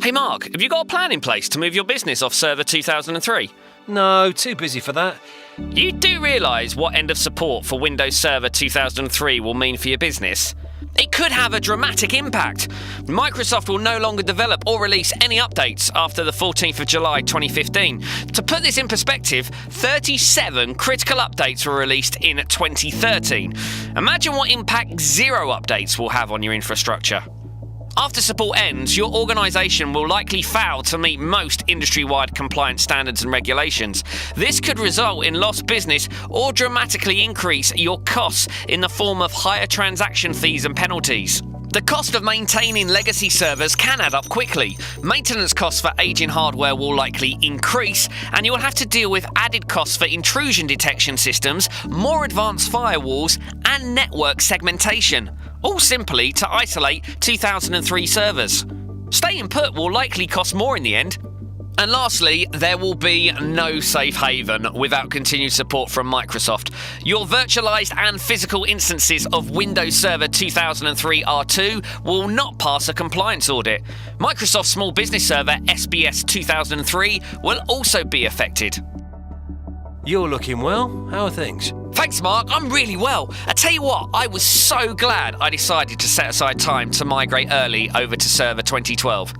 Hey Mark, have you got a plan in place to move your business off Server 2003? No, too busy for that. You do realise what end of support for Windows Server 2003 will mean for your business? It could have a dramatic impact. Microsoft will no longer develop or release any updates after the 14th of July 2015. To put this in perspective, 37 critical updates were released in 2013. Imagine what impact 0 updates will have on your infrastructure. After support ends, your organisation will likely fail to meet most industry-wide compliance standards and regulations. This could result in lost business or dramatically increase your costs in the form of higher transaction fees and penalties. The cost of maintaining legacy servers can add up quickly. Maintenance costs for aging hardware will likely increase, and you will have to deal with added costs for intrusion detection systems, more advanced firewalls, and network segmentation, all simply to isolate 2003 servers. Staying put will likely cost more in the end. And lastly, there will be no safe haven without continued support from Microsoft. Your virtualized and physical instances of Windows Server 2003 R2 will not pass a compliance audit. Microsoft Small Business Server SBS 2003 will also be affected. You're looking well. How are things? Thanks, Mark. I'm really well. I tell you what, I was so glad I decided to set aside time to migrate early over to Server 2012.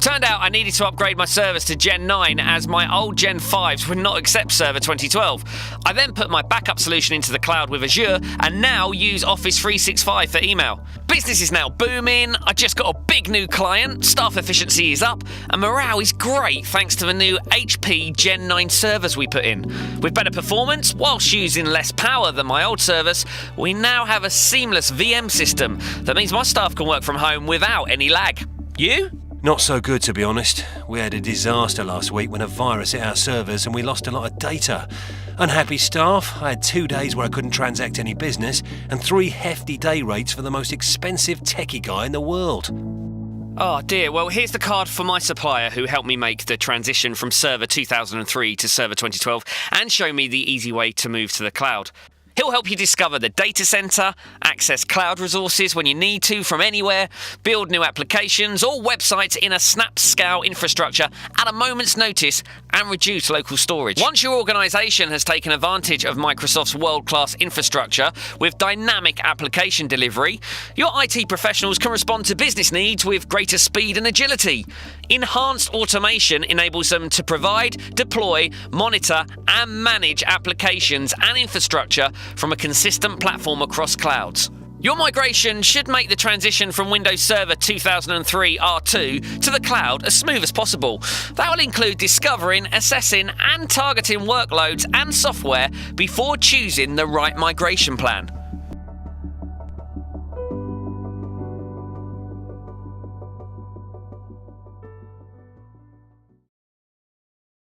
Turned out I needed to upgrade my servers to Gen 9 as my old Gen 5s would not accept Server 2012. I then put my backup solution into the cloud with Azure and now use Office 365 for email. Business is now booming, I just got a big new client, staff efficiency is up, and morale is great thanks to the new HP Gen 9 servers we put in. With better performance, whilst using less power than my old servers, we now have a seamless VM system. That means my staff can work from home without any lag. You? Not so good, to be honest. We had a disaster last week when a virus hit our servers and we lost a lot of data. Unhappy staff, I had 2 days where I couldn't transact any business, and 3 hefty day rates for the most expensive techie guy in the world. Oh dear, well here's the card for my supplier who helped me make the transition from Server 2003 to Server 2012 and show me the easy way to move to the cloud. He'll help you discover the data center, access cloud resources when you need to from anywhere, build new applications or websites in a snap-scale infrastructure at a moment's notice, and reduce local storage. Once your organization has taken advantage of Microsoft's world-class infrastructure with dynamic application delivery, your IT professionals can respond to business needs with greater speed and agility. Enhanced automation enables them to provide, deploy, monitor, and manage applications and infrastructure from a consistent platform across clouds. Your migration should make the transition from Windows Server 2003 R2 to the cloud as smooth as possible. That will include discovering, assessing, and targeting workloads and software before choosing the right migration plan.